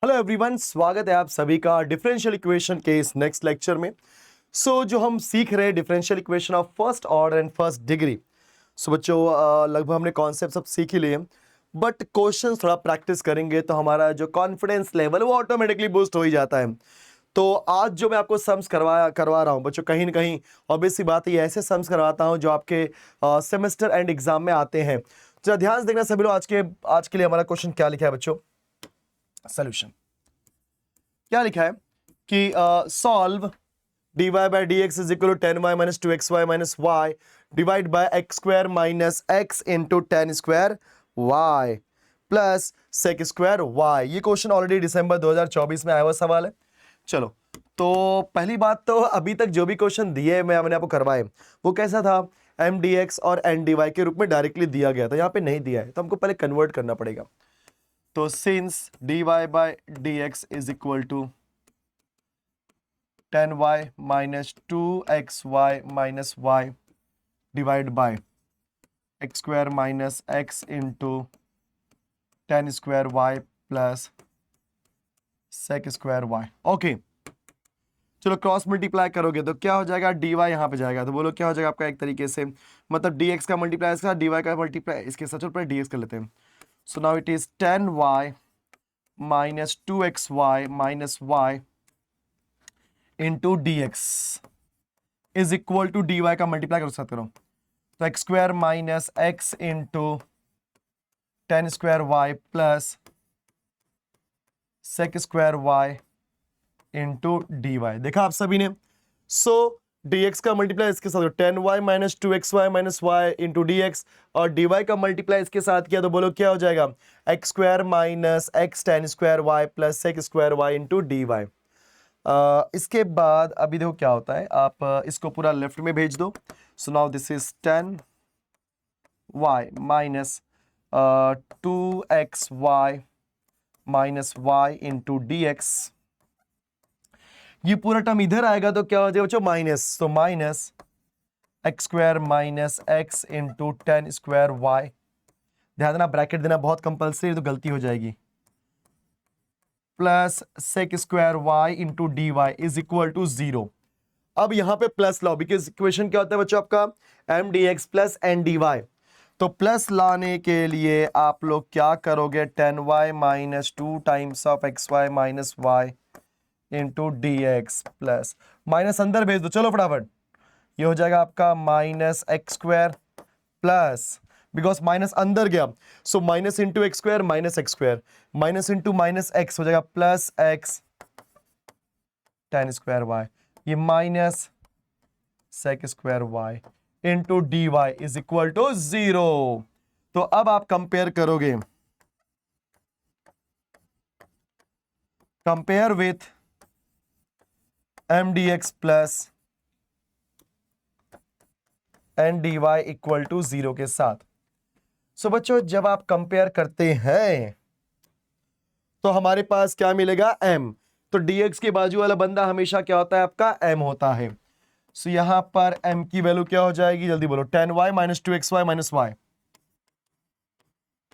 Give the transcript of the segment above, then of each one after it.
Hello everyone, स्वागत है आप सभी का डिफरेंशियल इक्वेशन के इस नेक्स्ट लेक्चर में। जो हम सीख रहे हैं differential equation of first order and first degree. बच्चों, लगभग हमने कॉन्सेप्ट सब सीख ही लिए, बट क्वेश्चंस थोड़ा प्रैक्टिस करेंगे तो हमारा जो कॉन्फिडेंस लेवल वो ऑटोमेटिकली बूस्ट हो ही जाता है। तो आज जो मैं आपको सम्स करवा रहा हूँ बच्चों, कहीं ना कहीं ऑब्वियस सी बात है, ये ऐसे सम्स करवाता हूँ जो आपके सेमेस्टर एंड एग्जाम में आते हैं। जरा ध्यान से देखना सभी लोग, आज के लिए हमारा क्वेश्चन क्या लिखा है बच्चों। सोल्यूशन क्या लिखा है कि solve dy by d x is equal to 10y minus 2xy minus y divide by x square minus x into 10 square y plus sec square y. ये क्वेश्चन ऑलरेडी दिसंबर 2024 में आया हुआ सवाल है। चलो, तो पहली बात तो अभी तक जो भी क्वेश्चन दिए मैंने आपको करवाए वो कैसा था, एम डी एक्स और एन डी वाई के रूप में डायरेक्टली दिया गया था। यहाँ पे नहीं दिया है तो हमको पहले कन्वर्ट करना पड़ेगा। तो since dy by d x is equal to 10y minus 2xy minus y divide by x square minus x into 10 square y plus sec square y। Okay, चलो क्रॉस मल्टीप्लाई करोगे तो क्या हो जाएगा, dy यहाँ पे जाएगा तो बोलो क्या हो जाएगा आपका, एक तरीके से मतलब dx का मल्टीप्लाई इसका, dy का मल्टीप्लाई इसके साथ। चलो पहले dx कर लेते हैं। So now it is 10y minus 2xy minus y into d x is equal to d y का मल्टीप्लाई करो, साथ करो तो x square minus x into 10 square y plus sec square y into d y. देखा आप सभी ने। D x का मल्टीप्लाई इसके साथ 10y minus 2xy minus y into d x, और डी वाई का मल्टीप्लाई इसके साथ किया तो बोलो क्या हो जाएगा, x square minus x 10 square y plus sec square y into d y. इसके बाद अभी देखो क्या होता है, आप इसको पूरा लेफ्ट में भेज दो। So now this is 10y minus 2xy minus y into d x. ये पूरा टर्म इधर आएगा तो क्या हो जाएगा बच्चों, माइनस, तो minus x square minus x into 10 square y. ध्यान देना ब्रैकेट देना बहुत कंपल्सरी, तो गलती हो जाएगी, plus sec square y into d y is equal to 0। अब यहां पे प्लस लाओ, बिकॉज इक्वेशन क्या होता है बच्चों आपका, m D x plus n d y. तो प्लस लाने के लिए आप लोग क्या करोगे, 10y minus 2 times of x y minus y into d x plus minus अंदर भेज दो। चलो फटाफट, ये हो जाएगा आपका minus x square plus, because minus अंदर गया, so minus into x square minus x square minus into minus x हो जाएगा प्लस एक्स 10 स्क्वायर वाई, ये minus sec square y into d y is equal to 0। तो अब आप compare करोगे, compare with m D x plus n d y equal to 0 के साथ। बच्चों जब आप कंपेयर करते हैं तो हमारे पास क्या मिलेगा, m। तो dx के बाजू वाला बंदा हमेशा क्या होता है आपका, m होता है। यहां पर m की वैल्यू क्या हो जाएगी, जल्दी बोलो, 10y minus 2xy minus y,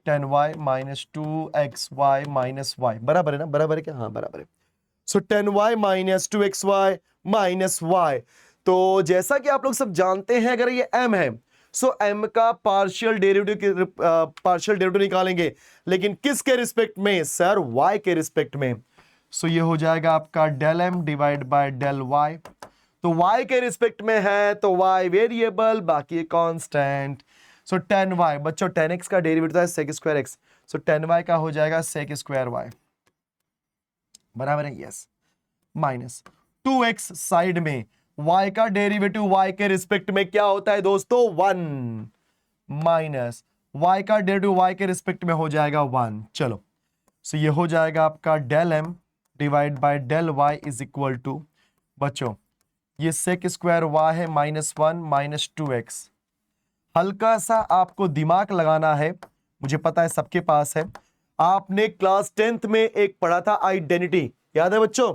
10y minus 2xy minus y, बराबर है ना, बराबर है क्या, हाँ बराबर है। 10y minus 2xy minus Y. तो जैसा कि आप लोग सब जानते हैं, अगर ये m है m का पार्शियल डेरिवेटिव निकालेंगे, लेकिन किसके रिस्पेक्ट में सर, y के रिस्पेक्ट में। ये हो जाएगा आपका del m divide by del y। तो y के रिस्पेक्ट में है तो y वेरिएबल, बाकी कांस्टेंट। 10y बच्चों 10x का डेरिवेटिव है सेक स्क्वायर x, 10y का हो जाएगा सेक स्क्वायर y, बराबर है, यस, माइनस 2x साइड में, y का डेरिवेटिव y के रिस्पेक्ट में क्या होता है दोस्तों, 1, माइनस y का डेरिवेटिव y के रिस्पेक्ट में हो जाएगा 1। चलो, ये हो जाएगा आपका del m divide by del y is equal to, बच्चों ये सेक स्क्वायर y है -1 माइनस 2x। हल्का सा आपको दिमाग लगाना है, मुझे पता है सबके पास है, आपने क्लास 10th में एक पढ़ा था आइडेंटिटी, याद है बच्चों,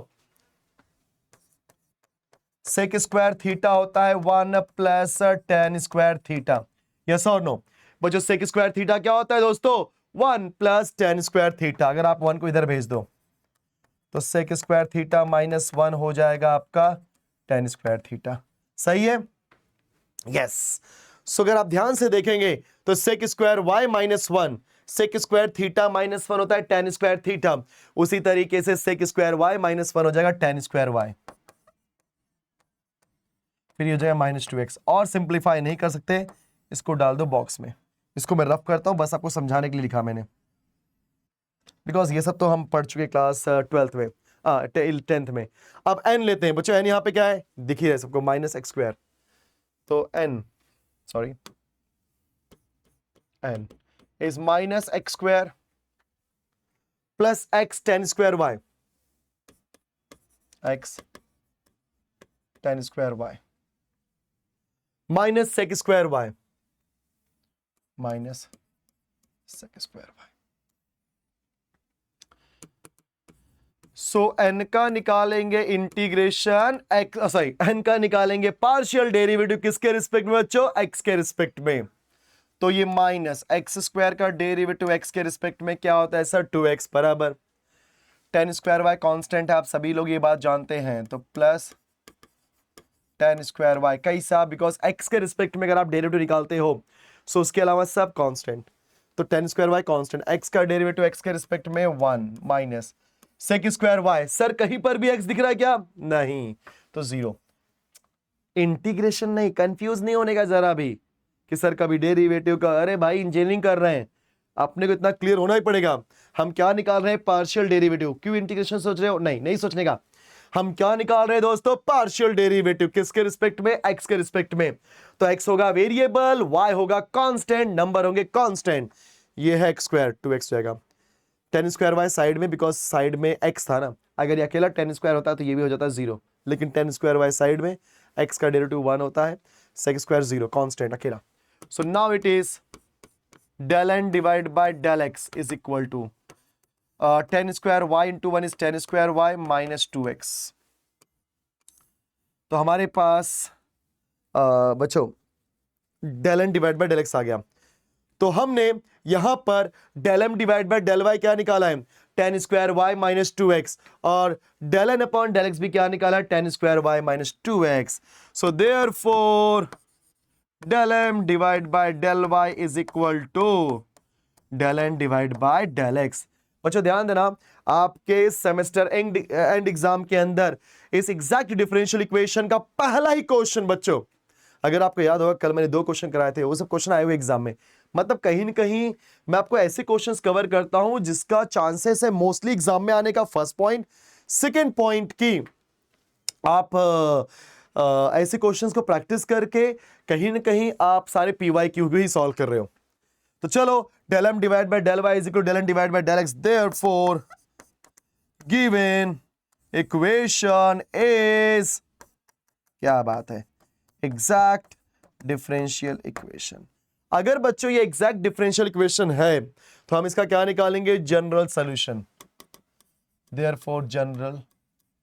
सेक स्क्वायर थीटा होता है 1 plus tan square theta, yes और नो बच्चों। सेक स्क्वायर थीटा क्या होता है दोस्तों, 1 प्लस tan स्क्वायर थीटा। अगर आप 1 को इधर भेज दो तो सेक स्क्वायर थीटा माइनस 1 हो जाएगा आपका टेन स्क्वायर थीटा। सही है? यस। सो अगर आप ध्यान से देखेंगे तो sec square y minus 1 sec square theta minus 1 होता है टेन स्क्वायर थीटा। उसी तरीके से सेक स्क्वायर वाई माइनस 1 हो जाएगा टेन स्क्वायर वाई, फिर ये हो जाएगा माइनस 2x। और सिंप्लीफाई नहीं कर सकते, इसको डाल दो बॉक्स में। इसको मैं रफ करता हूं, बस आपको समझाने के लिए लिखा मैंने, बिकॉज ये सब तो हम पढ़ चुके क्लास 12th में, 10th में। अब n लेते हैं बच्चों, n यहाँ पे क्या है दिख ही रहा है सबको, माइनस एक्स स्क्वायर। तो n is minus x square plus x tan square y, x tan square y minus sec square y minus sec square y। So n का निकालेंगे इंटीग्रेशन n का निकालेंगे पार्शियल डेरिवेटिव किसके respect में बच्चों? x के respect में। तो ये माइनस एक्स स्क्वायर का डेरिवेटिव x के रिस्पेक्ट में क्या होता है सर? 2x बराबर टेन स्क्वायर y कांस्टेंट है, आप सभी लोग ये बात जानते हैं। तो प्लस टेन स्क्वायर y कैसा? बिकॉज x के रिस्पेक्ट में अगर आप डेरिवेटिव निकालते हो सो उसके अलावा सब कांस्टेंट। तो tan square y constant, x का डेरिवेटिव x के रिस्पेक्ट में 1 minus sec square y। Sir कहीं पर भी x दिख रहा है क्या? नहीं, तो 0। इंटीग्रेशन नहीं, कंफ्यूज नहीं होने का जरा भी कि सर कभी डेरिवेटिव का, अरे भाई इंजीनियरिंग कर रहे हैं, अपने को इतना क्लियर होना ही पड़ेगा। हम क्या निकाल रहे हैं? Partial derivative. क्यों इंटीग्रेशन सोच रहे हो? नहीं सोचने का। हम क्या निकाल रहे हैं दोस्तों? Partial derivative. किसके रिस्पेक्ट में? x के रिस्पेक्ट में। तो x होगा वेरिएबल, y होगा कांस्टेंट, नंबर होंगे कांस्टेंट। ये है x स्क्वायर, 2x जाएगा टेन स्क्वायर y साइड में, बिकॉज साइड में x था ना। अगर ये अकेला टेन स्क्वायर होता तो ये भी हो जाता 0, लेकिन टेन स्क्वायर y साइड में, x का डेरिवेटिव 1 होता है, सेक स्क्वायर 0 कांस्टेंट अकेला। सो now it is del n divided by del x is equal to 10 square y into 1 is 10 square y minus 2x। तो हमारे पास बच्चों del n divided by del x आ गया। तो हमने यहां पर del m divided by del y क्या निकाला है? 10 स्क्वायर y minus 2x। और del n upon del x भी क्या निकाला है? 10 square y minus 2x। So therefore del m divided by del y is equal to del n divided by del x। बच्चों ध्यान देना, आपके सेमेस्टर एंड एग्जाम के अंदर इस एग्जैक्ट डिफरेंशियल इक्वेशन का पहला ही क्वेश्चन, बच्चों अगर आपको याद होगा कल मैंने 2 क्वेश्चन कराए थे, वो सब क्वेश्चन आए हुए एग्जाम में। मतलब कहीं न कहीं मैं आपको ऐसे क्वेश्चंस कवर करता हूं जिसका चांसेस है मोस्टली एग्जाम में आने का। First point. सेकंड पॉइंट की आप ऐसे क्वेश्चंस को प्रैक्टिस करके कहीं ना कहीं आप सारे PYQ भी सॉल्व कर रहे हो। तो चलो del m divide by del y is equal del n divide by del x। Therefore given equation is, क्या बात है, एग्जैक्ट डिफरेंशियल इक्वेशन। अगर बच्चों ये एग्जैक्ट डिफरेंशियल इक्वेशन है तो हम इसका क्या निकालेंगे? General solution. Therefore general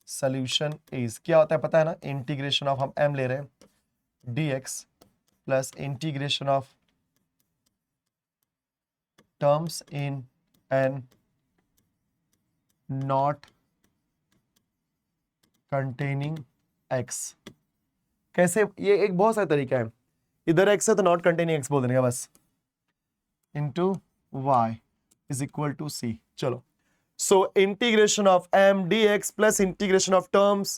solution is, क्या होता है पता है ना? इंटीग्रेशन ऑफ, हम m ले रहे हैं dx plus integration of terms in n not containing x। कैसे? ये एक बहुत सारा तरीका है। इधर x है तो नॉट कंटेनिंग x बोल देने का बस, into y is equal to c। चलो, so integration of m dx plus integration of terms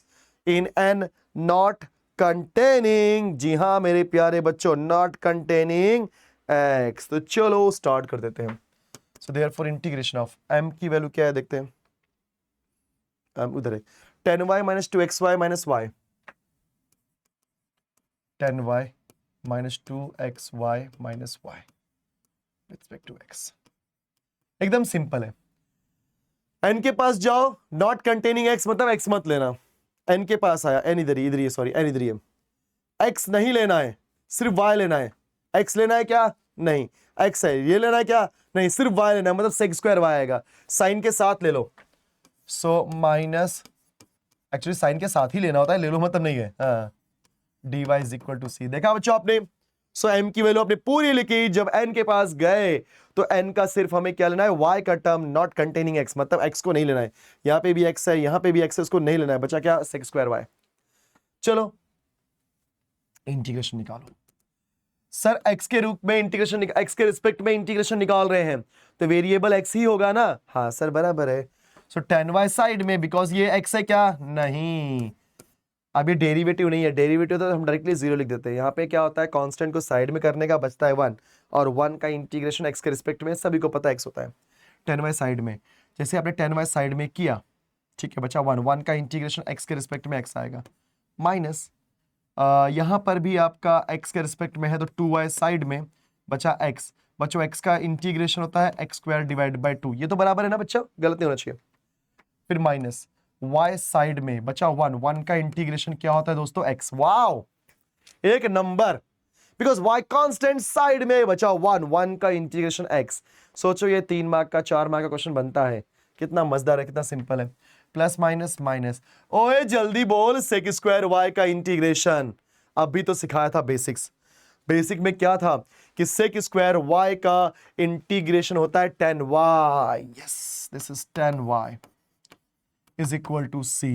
in n not containing, जी हाँ मेरे प्यारे बच्चों, not containing x। तो चलो स्टार्ट कर देते हैं। so therefore integration of m की वैल्यू क्या है देखते हैं। उधर है 10y minus 2xy minus y, 10y minus 2xy minus y with respect to x। एकदम सिंपल है। n के पास जाओ, नॉट कंटेनिंग x मतलब x मत लेना। n के पास आया, n इधर ही सॉरी, n इधर ही है। x नहीं लेना है, सिर्फ y लेना है। x लेना है क्या? नहीं। x है, ये लेना है क्या? नहीं, सिर्फ y लेना है, मतलब सेक स्क्वायर y आएगा। साइन के साथ ले लो। सो माइनस, एक्चुअली साइन के साथ ही लेना होता है, ले लो मतलब नहीं है। हाँ, dy is equal to c। देखा बच्चों आपने? सो m की वैल्यू आपने पूरी लिखी, जब n के पास गए तो n का सिर्फ हमें क्या लेना है, y का टर्म नॉट कंटेनिंग x, मतलब x को नहीं लेना है, यहां पे भी x है, यहां पे भी x है, उसको नहीं लेना है, बचा क्या sec स्क्वायर y। चलो इंटीग्रेशन निकालो। सर x के रूप में इंटीग्रेशन, x के रिस्पेक्ट में इंटीग्रेशन निकाल रहे हैं तो वेरिएबल x ही होगा ना, हाँ सर बराबर है। सो tan y साइड में, बिकॉज ये x है क्या, नहीं अब ये डेरिवेटिव नहीं है, डेरिवेटिव तो हम डायरेक्टली जीरो लिख देते हैं। यहाँ पे क्या होता है, कांस्टेंट को साइड में करने का बचता है 1, और 1 का इंटीग्रेशन x के रिस्पेक्ट में सभी को पता है x होता है। tan y साइड में, जैसे आपने tan y साइड में किया, ठीक है, बचा 1 का इंटीग्रेशन x के रिस्पेक्ट में x आएगा, माइनस यहाँ पर भी आपका x के रिस्पेक्ट में है तो 2y साइड में बचा x, बच्चों x का इंटीग्रेशन होता है x स्क्वायर डिवाइड बाय 2, ये तो बराबर है ना बच्चा, गलत नहीं होना चाहिए। फिर माइनस y साइड में बचा 1 का इंटीग्रेशन क्या होता है दोस्तों, x। वाओ एक number, because y constant side में बचा 1 का इंटीग्रेशन x। सोचो ये 3 मार्क का 4 मार्क का क्वेश्चन बनता है, कितना मजेदार है, कितना सिंपल है। प्लस माइनस माइनस, ओए जल्दी बोल, सेक स्क्वायर y का इंटीग्रेशन, अभी तो सिखाया था बेसिक्स। बेसिक में क्या था कि सेक स्क्वायर y का इंटीग्रेशन होता है tan y, yes this is tan y is equal to c।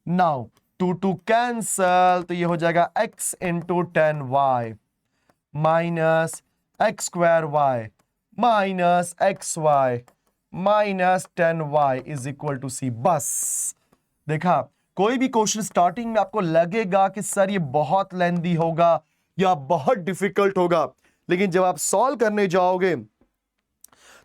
Now 2 cancel, तो ये हो जाएगा x into tan y minus x square y minus x y minus tan y is equal to c। बस देखा, कोई भी question starting में आपको लगेगा कि सर ये बहुत लेंथी होगा या बहुत डिफिकल्ट होगा, लेकिन जब आप सॉल्व करने जाओगे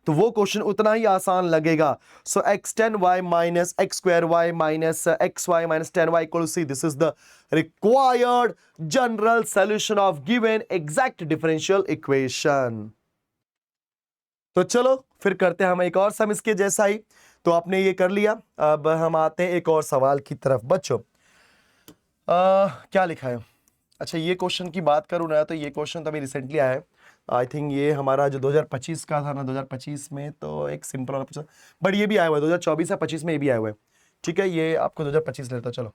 तो वो क्वेश्चन उतना ही आसान लगेगा। So x tan y minus x square y minus x y minus tan y equal to c, this is the required general solution of given exact differential equation. तो चलो फिर करते हैं हम एक और सम इसके जैसा ही। तो आपने ये कर लिया, अब हम आते हैं एक और सवाल की तरफ। बच्चों क्या लिखा है, अच्छा ये क्वेश्चन की बात करूं ना, तो ये क्वेश्चन तो अभी रिसेंटली आया है, आई थिंक ये हमारा जो 2025 का था ना, 2025 में तो एक सिंपल वाला पूछा, बट ये भी आया हुआ है 2024 या 25 में, ये भी आया हुआ है, ठीक है, ये आपको 2025 लेता, चलो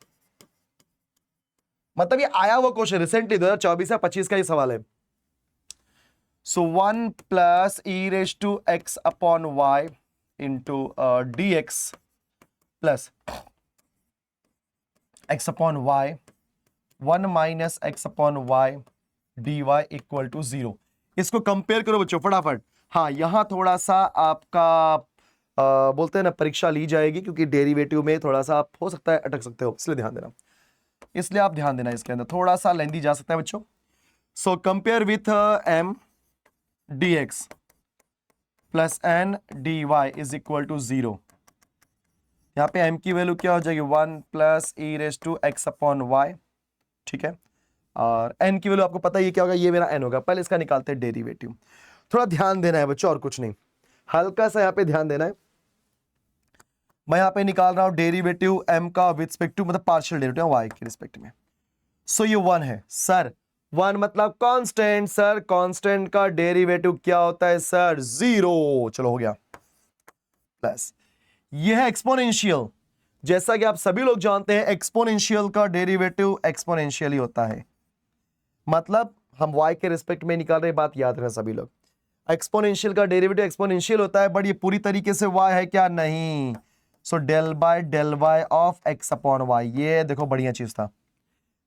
मतलब ये आया हुआ क्वेश्चन रिसेंटली 2024 या 25 का ये सवाल है। So 1 plus e raise to x upon y into d x plus x upon y 1 minus x upon y d y equal to 0। इसको कंपेयर करो बच्चों फटाफट। हाँ यहां थोड़ा सा आपका बोलते हैं ना परीक्षा ली जाएगी, क्योंकि डेरिवेटिव में थोड़ा सा आप हो सकता है अटक सकते हो, इसलिए ध्यान देना, इसलिए आप ध्यान देना, इसके अंदर थोड़ा सा लेंथी जा सकता है बच्चों। So compare with m dx plus n dy is equal to 0। यहां पे m की वैल्यू क्या हो जाएगी, 1 plus e raise to x upon y, ठीक है, और n की वैल्यू आपको पता ही क्या होगा, ये मेरा n होगा। पहले इसका निकालते हैं डेरिवेटिव, थोड़ा ध्यान देना है बच्चों और कुछ नहीं, हल्का सा यहाँ पे ध्यान देना है। मैं यहाँ पे निकाल रहा हूं डेरिवेटिव m का विद रिस्पेक्ट टू, मतलब पार्शियल डेरिवेटिव y के रिस्पेक्ट में। सो ये 1 है सर, 1 मतलब कांस्टेंट, सर कांस्टेंट का डेरिवेटिव क्या होता है सर, 0। चलो हो गया, प्लस ये है एक्सपोनेंशियल, जैसा कि आप सभी लोग जानते हैं एक्सपोनेंशियल का डेरिवेटिव एक्सपोनेंशियल ही होता है, मतलब हम y के रिस्पेक्ट में निकाल रहे, बात याद रखना सभी लोग, एक्सपोनेंशियल का डेरिवेटिव एक्सपोनेंशियल होता है, बट ये पूरी तरीके से y है क्या, नहीं। So del by del y of x upon y, ये देखो बढ़िया चीज था,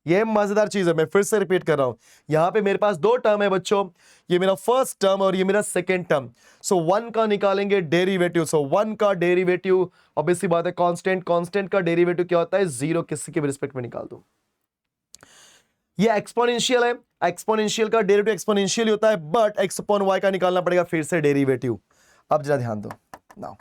ये मजेदार चीज है। मैं फिर से रिपीट कर रहा हूं, यहां पे मेरे पास दो टर्म है बच्चों, ये मेरा फर्स्ट टर्म और ये मेरा सेकेंड टर्म। सो 1 का निकालेंगे डेरिवेटिव, सो 1 का डेरिवेटिव ऑब्वियसली बात है कांस्टेंट, कांस्टेंट का डेरिवेटिव क्या होता है, 0, किसी के भी रिस्पेक्ट में निकाल दो। ये एक्सपोनेंशियल है, एक्सपोनेंशियल का डेरिवेटिव एक्सपोनेंशियल होता है, बट एक्स अपॉन वाई का निकालना पड़ेगा फिर से डेरिवेटिव। अब जरा ध्यान दो, now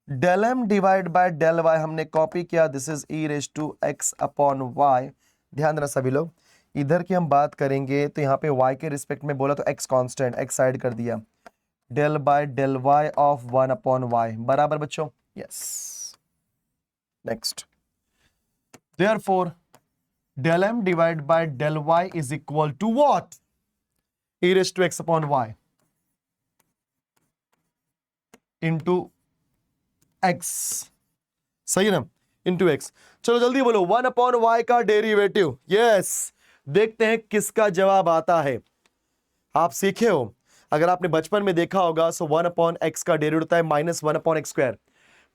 del m divide by del y हमने कॉपी किया, this is e raise to x upon y. ध्यान देना सभी लोग, इधर की हम बात करेंगे तो यहाँ पे y के रिस्पेक्ट में बोला तो x कांस्टेंट, x साइड कर दिया, del by del y of 1 upon y, बराबर बच्चों, yes. Next, therefore del m divide by del y is equal to what, e raise to x upon y into x, सही है ना, into x. चलो जल्दी बोलो 1 अपॉन वाई का derivative, yes. देखते हैं किसका जवाब आता है, आप सीखे हो, अगर आपने बचपन में देखा होगा, सो 1/x का डेरिवेटिव होता है -1/x²।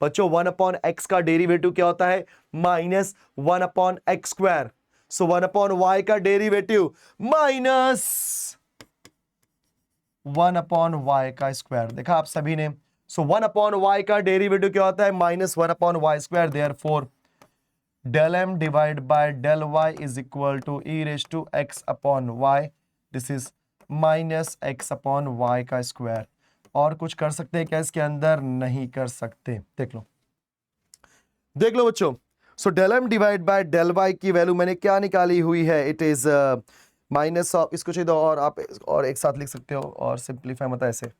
बच्चों 1/x का डेरिवेटिव क्या होता है? -1/x²। सो 1/y का डेरिवेटिव -1/y का स्क्वायर। देखा आप सभी ने। सो 1/y का डेरिवेटिव क्या होता है? -1/y²। Therefore del m divided by del y is equal to e raised to x upon y. This is -x/y का स्क्वायर। और कुछ कर सकते हैं क्या इसके अंदर? नहीं कर सकते। देख लो, देख लो बच्चों। सो del m divide by del y की वैल्यू मैंने क्या निकाली हुई है? इट इज माइनस ऑफ, इसको चाहिए तो और आप और एक साथ लिख सकते हो और सिंप्लीफाई मत ऐसे।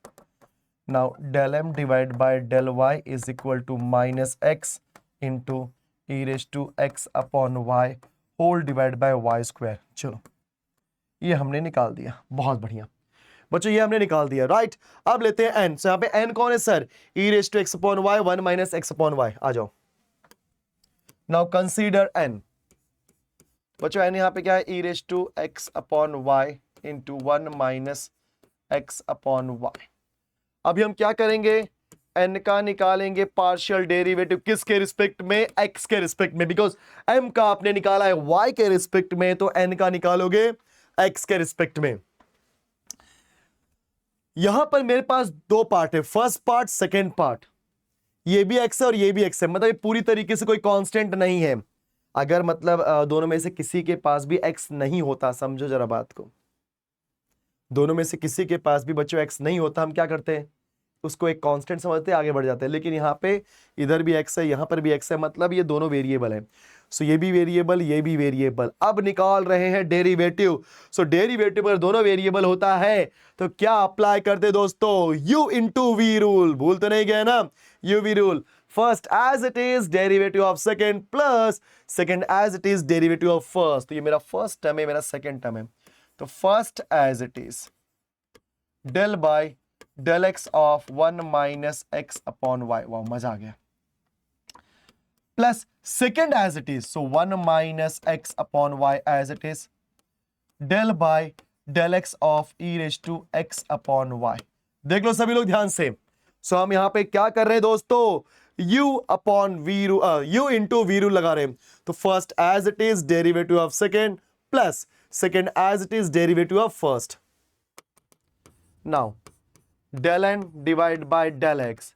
Now del m divide by del y is equal to -x into e raise to x upon y whole divide by y²। चलो ये हमने निकाल दिया, बहुत बढ़िया बच्चों, ये हमने निकाल दिया, राइट। अब लेते हैं n। सो यहाँ पे n कौन है sir? e raise to x upon y, 1 - x upon y। आ जाओ। Now consider n। बच्चों n यहाँ पे क्या है? e raise to x upon y into 1 - x upon y। अभी हम क्या करेंगे? n का निकालेंगे पार्शियल डेरिवेटिव, किसके रिस्पेक्ट में? x के रिस्पेक्ट में। बिकॉज m का आपने निकाला है y के रिस्पेक्ट में, तो n का निकालोगे x के रिस्पेक्ट में। यहां पर मेरे पास दो पार्ट है, फर्स्ट पार्ट, सेकेंड पार्ट। ये भी x है और ये भी x है, मतलब ये पूरी तरीके से कोई कांस्टेंट नहीं है। अगर मतलब दोनों में से किसी के पास भी x नहीं होता, समझो जरा बात को, दोनों में से किसी के पास भी बच्चों x नहीं होता, हम क्या करते हैं? उसको एक कांस्टेंट समझते हैं, आगे बढ़ जाते हैं। लेकिन यहाँ पे इधर भी x है, यहाँ पर भी x है, मतलब ये दोनों वेरिएबल है। सो ये भी वेरिएबल, ये भी वेरिएबल। अब निकाल रहे हैं डेरिवेटिव। सो डेरिवेटिव अगर दोनों वेरिएबल होता है तो क्या अप्लाई करते दोस्तों? u into v rule. भूल तो नहीं गए ना? u v rule. First as it is derivative of second plus second as it is derivative of first. तो ये मेरा फर्स्ट टर्म है, मेरा सेकेंड टर्म है। तो first as it is del by del x of 1 - x upon y। वाह, मजा आ गया। Plus second as it is, so 1 - x upon y as it is, del by del x of e raised to x upon y। देख लो सभी लोग ध्यान से। सो हम यहां पे क्या कर रहे हैं दोस्तों? u upon v rule, u into v rule लगा रहे हैं। तो first as it is derivative of second plus second as it is derivative of first. Now del n divide by del x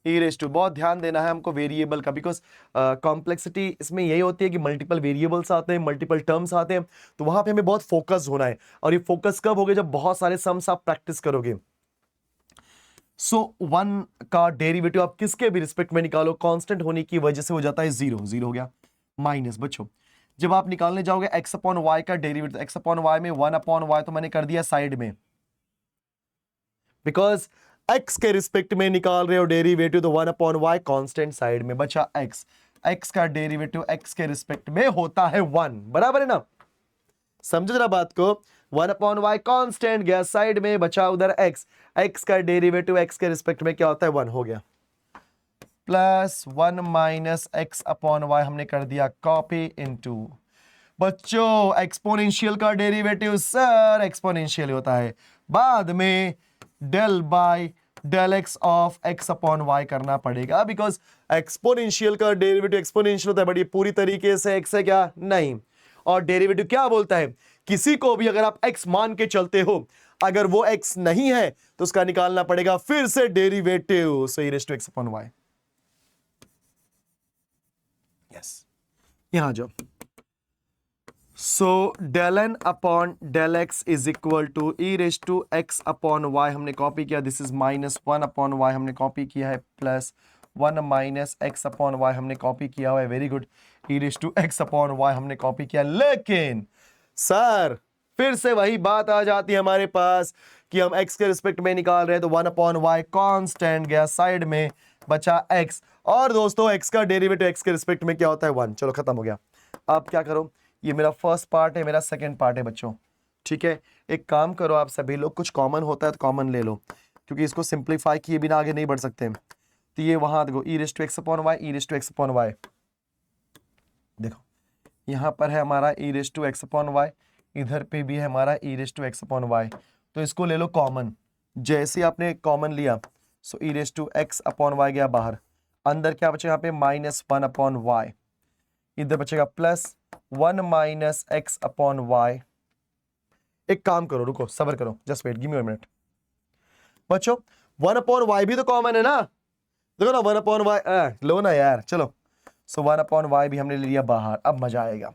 e raise to, बहुत ध्यान देना है हमको variable का, बिकॉज कॉम्प्लेक्सिटी इसमें यही होती है कि मल्टीपल वेरिएबल्स आते हैं, मल्टीपल टर्म्स आते हैं, तो वहां पे हमें बहुत फोकस होना है। और ये फोकस कब होगा? जब बहुत सारे सम्स आप प्रैक्टिस करोगे। सो 1 का डेरिवेटिव आप किसके भी रिस्पेक्ट में निकालो, कांस्टेंट होने की वजह से हो जाता है 0। 0 हो गया। माइनस बच्चों जब आप निकालने जाओगे x अपॉन y का डेरिवेटिव, x अपॉन y में 1/y तो मैंने कर दिया साइड में, बिकॉज x के रिस्पेक्ट में निकाल रहे हो डेरिवेटिव, तो 1/y कांस्टेंट साइड में बचा x। x का डेरिवेटिव x के रिस्पेक्ट में होता है 1, बराबर है ना? समझो जरा बात को। 1/y कांस्टेंट गया साइड में, बचा उधर x। x का डेरिवेटिव x के रिस्पेक्ट में क्या होता है? 1 हो गया। प्लस 1 - x अपॉन y हमने कर दिया कॉपी इनटू, बच्चों एक्सपोनेंशियल का डेरिवेटिव सर एक्सपोनेंशियल होता है, बाद में del by del x of x upon y करना पड़ेगा, बिकॉज एक्सपोनेंशियल का डेरिवेटिव एक्सपोनेंशियल होता है, बट ये पूरी तरीके से x है क्या? नहीं। और डेरिवेटिव क्या बोलता है? किसी को भी अगर आप x मान के चलते हो, अगर वो x नहीं है तो उसका निकालना पड़ेगा फिर से derivative. So e raise to x upon y। Yes, यहां जाओ। So del n upon del x is equal to e raise to x upon y हमने कॉपी किया, दिस इज -1 अपॉन y हमने कॉपी किया है, प्लस 1 - x अपॉन y हमने copy किया हुआ है, very good. e raise to x upon y हमने कॉपी किया, लेकिन सर फिर से वही बात आ जाती है हमारे पास कि हम x के रिस्पेक्ट में निकाल रहे हैं, तो 1/y कांस्टेंट गया साइड में, बचा x। और दोस्तों x का डेरिवेटिव x के रिस्पेक्ट में क्या होता है? 1। चलो खत्म हो गया। अब क्या करो, ये मेरा फर्स्ट पार्ट है, मेरा सेकंड पार्ट है बच्चों, ठीक है। एक काम करो आप सभी लोग, कुछ कॉमन होता है तो कॉमन ले लो, क्योंकि इसको सिंप्लीफाई किए बिना आगे नहीं बढ़ सकते। तो ये वहां देखो e raise to x upon y, e raise to x upon y, देखो यहाँ पर है हमारा e raise to x upon y, इधर पे भी है हमारा e raise to x upon y। तो इसको ले लो कॉमन। जैसे आपने कॉमन लिया so e raise to x upon y गया बाहर, अंदर क्या बचेगा यहाँ पे -1 अपॉन वाई, इधर बचेगा +1 माइनस एक्स अपॉन वाई। एक काम करो, रुको सबर करो, just wait, give me 1 minute. बच्चों 1 अपॉन वाई भी तो कॉमन है ना, देखो ना 1 अपॉन वाई लो ना यार, चलो। सो 1 अपॉन वाई भी हमने ले लिया बाहर, अब मजा आएगा।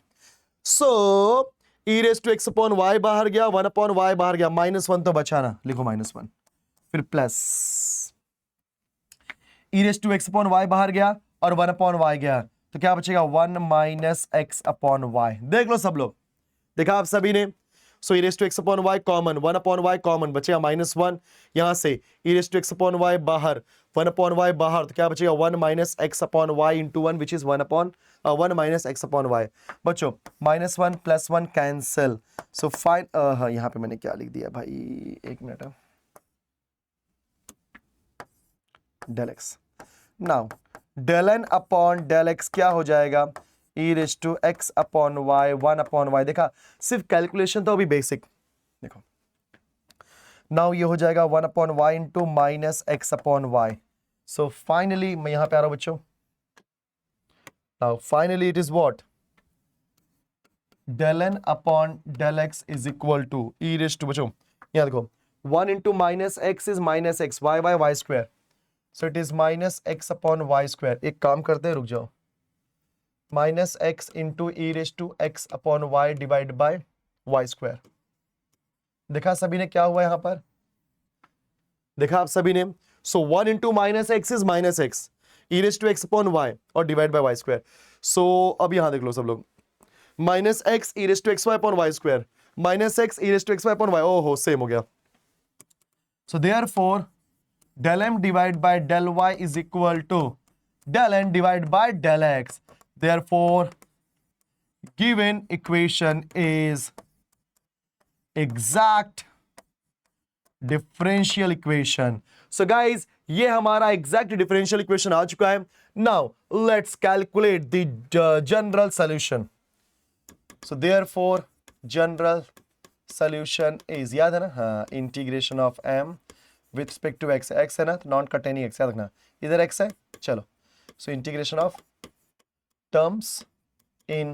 So e raise to x upon y बाहर गया, 1 अपॉन वाई बाहर गया, -1 तो बचा ना, लिखो -1, फिर plus e raise to x upon y बाहर गया और 1 अपॉन वाई गया, तो क्या बचेगा 1 माइनस एक्स अपॉन वाई। देख लो सब लोग, देखा आप सभी ने। So e raise to x upon y common, 1 upon y common, बचेगा -1 यहां से, e raise to x upon y बाहर, 1 अपॉन वाई बाहर, तो क्या बचेगा 1 minus x upon y into 1 which is 1 minus x upon y. बच्चों -1 +1 कैंसिल, सो फाइन, हाँ यहाँ पे मैंने क्या लिख दिया भाई, एक minute, del x. Now del N upon del x क्या हो जाएगा, e raise to x upon y, 1 upon y. देखा, सिर्फ कैलकुलेशन तो अभी बेसिक, देखो नाउ ये हो जाएगा 1 upon y into minus x upon y. So finally मैं यहां पे आ रहा हूं बच्चों, now finally it is what, del N upon del x is equal to e raise to, बच्चों यहां देखो 1 into minus x is minus x, y by y square, so it is minus x upon y square. एक काम करते हैं, रुक जाओ, minus x into e raise to x upon y divide by y square. देखा सभी ने क्या हुआ यहां पर, देखा आप सभी ने। So 1 into minus x is minus x, e raise to x upon y और divide by y square. So अब यहां देख लो सब लोग, minus x e raise to x y upon y square, minus x e raise to x y upon y, ओहो same हो गया। So therefore del m divided by del y is equal to del n divided by del x. Therefore, given equation is exact differential equation. So guys, ये हमारा exact differential equation आ चुका है। Now let's calculate the general solution. So therefore, general solution is, याद है ना, हाँ, integration of m with respect to x, x है ना तो नॉन कंटेनिंग एक्स, याद रखना इधर एक्स है, चलो। So integration of terms in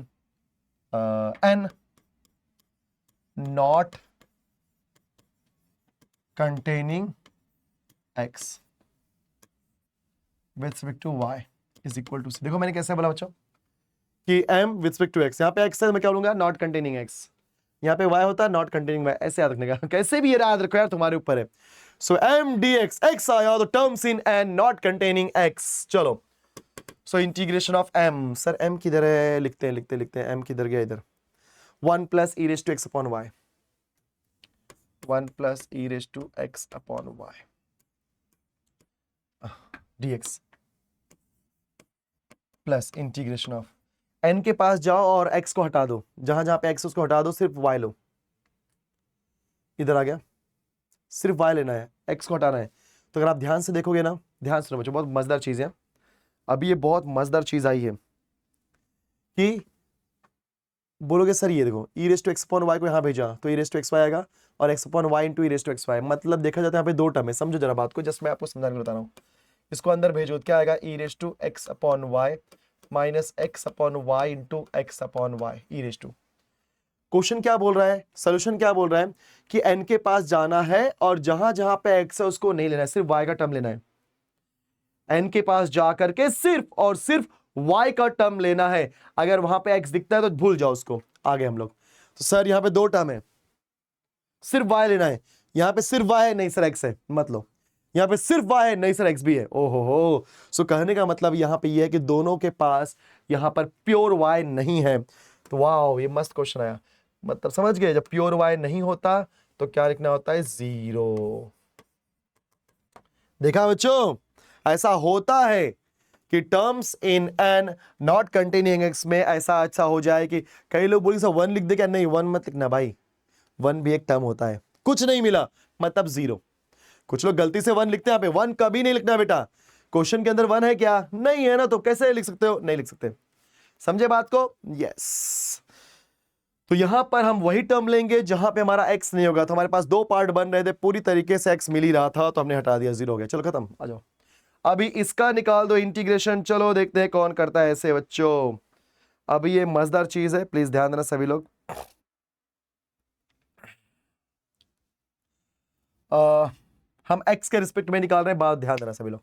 N not containing x with respect to y is equal to C. देखो मैंने कैसे बोला बच्चों कि M with respect to x, यहाँ पे एक्स है मैं क्या बोलूंगा, नॉट कंटेनिंग एक्स, यहाँ पे वाई होता है नॉट कंटेनिंग वाई, ऐसे याद रखने का, कैसे भी ये याद रखो यार, तुम्हारे ऊपर है। So M D x, x आया तो terms in N not containing x, चलो। So integration of M, sir M किधर है, लिखते हैं एम किधर गया, इधर 1 plus e raise to x upon y, 1 plus e raise to x upon y D x plus integration of N के पास जाओ और एक्स को हटा दो, जहां जहां पे एक्स उसको हटा दो, सिर्फ वाई लो, इधर आ गया, सिर्फ वाई लेना है, एक्स को हटाना है। तो अगर आप ध्यान से देखोगे ना, ध्यान से बच्चों, बहुत मजेदार चीज है, अभी ये बहुत मजेदार चीज आई है कि बोलोगे सर ये देखो e raise to x upon y को यहां भेजा तो e raise to x y आएगा और x upon y into e raise to x y, मतलब देखा जाता है यहाँ पे दो टर्म है, समझो जरा बात को, जस्ट मैं आपको समझाने को बता रहा हूँ। इसको अंदर भेजो तो क्या आएगा, e raise to x upon y minus x upon y into x upon y e raise to. Question क्या बोल रहा है, सोल्यूशन क्या बोल रहा है कि n के पास जाना है और जहां जहां पे x है उसको नहीं लेना है, सिर्फ y का टर्म लेना है। n के पास जा करके सिर्फ और सिर्फ y का टर्म लेना है, अगर वहां पे x दिखता है तो भूल जाओ उसको। आगे हम लोग, तो सर यहां पे दो टर्म है, सिर्फ y लेना है, यहां पे सिर्फ y है, नहीं सर x है, मत लो, यहां पे सिर्फ y है, नहीं सर x भी है, ओहो हो। सो कहने का मतलब यहां पे ये है कि दोनों के पास यहां पर प्योर y नहीं है। तो वाह, ये मस्त क्वेश्चन आया, मतलब समझ गए, जब प्योर y नहीं होता तो क्या लिखना होता है, 0। देखा बच्चों, ऐसा होता है कि terms in N not containing x में ऐसा अच्छा हो जाए कि कई लोग बोलेंगे सर 1 लिख दे क्या, नहीं 1 मत लिखना भाई, 1 भी एक टर्म होता है, कुछ नहीं मिला मतलब 0। कुछ लोग गलती से 1 लिखते हैं, यहाँ पे 1 कभी नहीं लिखना बेटा, क्वेश्चन के अंदर 1 है क्या, नहीं है ना, तो कैसे लिख सकते हो, नहीं लिख सकते, समझे बात को, यस। तो यहां पर हम वही टर्म लेंगे जहां पे हमारा x नहीं होगा। तो हमारे पास दो पार्ट बन रहे थे, पूरी तरीके से x मिल ही रहा था, तो हमने हटा दिया, 0 हो गया। चलो खत्म, आ जाओ। अभी इसका निकाल दो इंटीग्रेशन। चलो देखते हैं कौन करता है ऐसे बच्चों। अभी ये मजेदार चीज है, प्लीज ध्यान देना सभी लोग। हम x के रिस्पेक्ट में निकाल रहे हैं, बात ध्यान देना सभी लोग।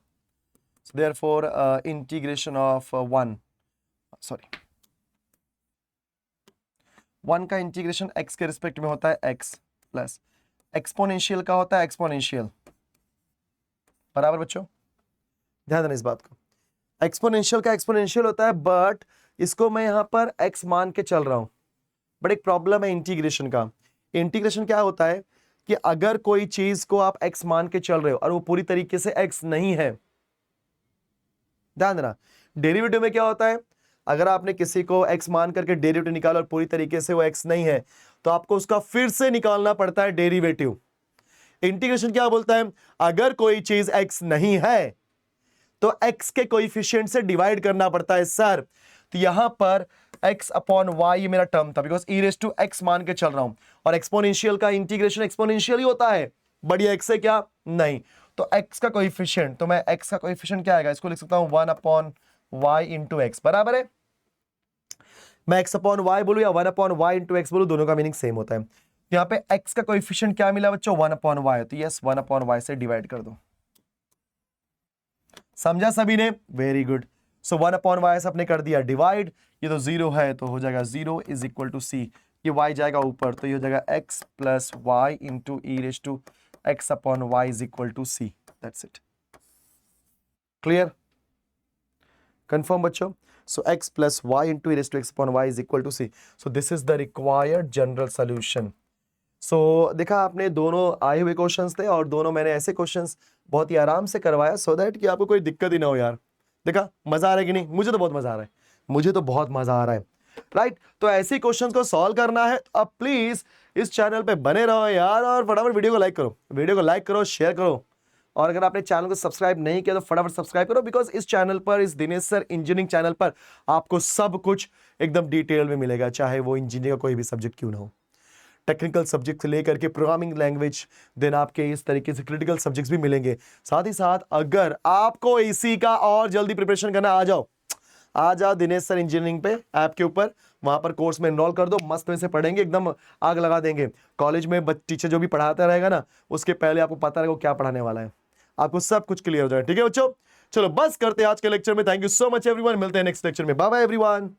देयरफॉर इंटीग्रेशन ऑफ 1 का इंटीग्रेशन x के रिस्पेक्ट में होता है x प्लस एक्सपोनेंशियल का होता है एक्सपोनेंशियल, बराबर बच्चों, ध्यान देना इस बात को। एक्सपोनेंशियल का एक्सपोनेंशियल होता है, बट इसको मैं यहां पर x मान के चल रहा हूं। बट एक प्रॉब्लम है इंटीग्रेशन का। इंटीग्रेशन क्या होता है कि अगर कोई चीज को आप x मान के चल रहे हो और वो पूरी तरीके से x नहीं है, ध्यान देना, डेरिवेटिव में क्या होता है, अगर आपने किसी को x मान करके डेरिवेटिव निकाला और पूरी तरीके से वो x नहीं है, तो आपको उसका फिर से निकालना पड़ता है डेरिवेटिव। इंटीग्रेशन क्या बोलता है, अगर कोई चीज x नहीं है तो x के कोएफिशिएंट से डिवाइड करना पड़ता है सर। तो यहां पर x अपॉन y ये मेरा टर्म था, because e raise to x मान के चल रहा हूं, और एक्सपोनेंशियल का इंटीग्रेशन एक्सपोनेंशियल ही होता है, बढ़िया x से क्या नहीं। तो x का कोएफिशिएंट, तो मैं x का कोएफिशिएंट क्या आएगा, इसको लिख सकता हूं 1 अपॉन y इंटू एक्स, बराबर है। मैं x अपॉन y बोलूं या 1 अपॉन y इंटू एक्स बोलूं, दोनों का मीनिंग सेम होता है। यहाँ पे x का कोएफिशिएंट क्या मिला बच्चों, 1 अपॉन y, तो यस 1 अपॉन y से डिवाइड कर दो। समझा सभी ने, वेरी गुड। सो 1 अपॉन वाई से अपने कर दिया डिवाइड, ये तो 0 है तो हो जाएगा 0 इज इक्वल टू सी, ये y जाएगा ऊपर, तो ये हो जाएगा x plus y into e raise to x upon y is equal to c, that's it. Clear, confirm बच्चों। So x plus y into e raise to x upon y is equal to c, so this is the required general solution. So देखा आपने, दोनों आए हुए questions थे और दोनों मैंने ऐसे क्वेश्चंस बहुत ही आराम से करवाया, सो दैट कि आपको कोई दिक्कत ही ना हो यार। देखा मजा आ रहा है कि नहीं, मुझे तो बहुत मजा आ रहा है, मुझे तो बहुत मजा आ रहा है, राइट। तो ऐसे क्वेश्चंस को सॉल्व करना है, अब प्लीज इस चैनल पे बने रहो यार, और फटाफट वीडियो को लाइक करो, वीडियो को लाइक करो, शेयर करो, और अगर आपने चैनल को सब्सक्राइब नहीं किया तो फटाफट सब्सक्राइब करो, बिकॉज इस चैनल पर, इस दिनेश सर इंजीनियरिंग चैनल पर आपको सब कुछ एकदम डिटेल में मिलेगा, चाहे वो इंजीनियरिंग का कोई भी सब्जेक्ट क्यों ना हो, टेक्निकल सब्जेक्ट से लेकर के प्रोग्रामिंग लैंग्वेज, देन आपके इस तरीके से क्रिटिकल सब्जेक्ट्स भी मिलेंगे। साथ ही साथ अगर आपको इसी का और जल्दी प्रिपरेशन करना, आ जाओ दिनेश सर इंजीनियरिंग पे ऐप के ऊपर, वहां पर कोर्स में एनरोल कर दो, मस्त में से पढ़ेंगे, एकदम आग लगा देंगे। कॉलेज में टीचर जो भी पढ़ाता रहेगा ना, उसके पहले आपको पता रहेगा क्या पढ़ाने वाला है, आपको सब कुछ क्लियर हो जाएगा। ठीक है बच्चों, चलो बस करते हैं आज के लेक्चर में। Thank you so much everyone, मिलते हैं नेक्स्ट लेक्चर में, बाय बाय एवरीवन।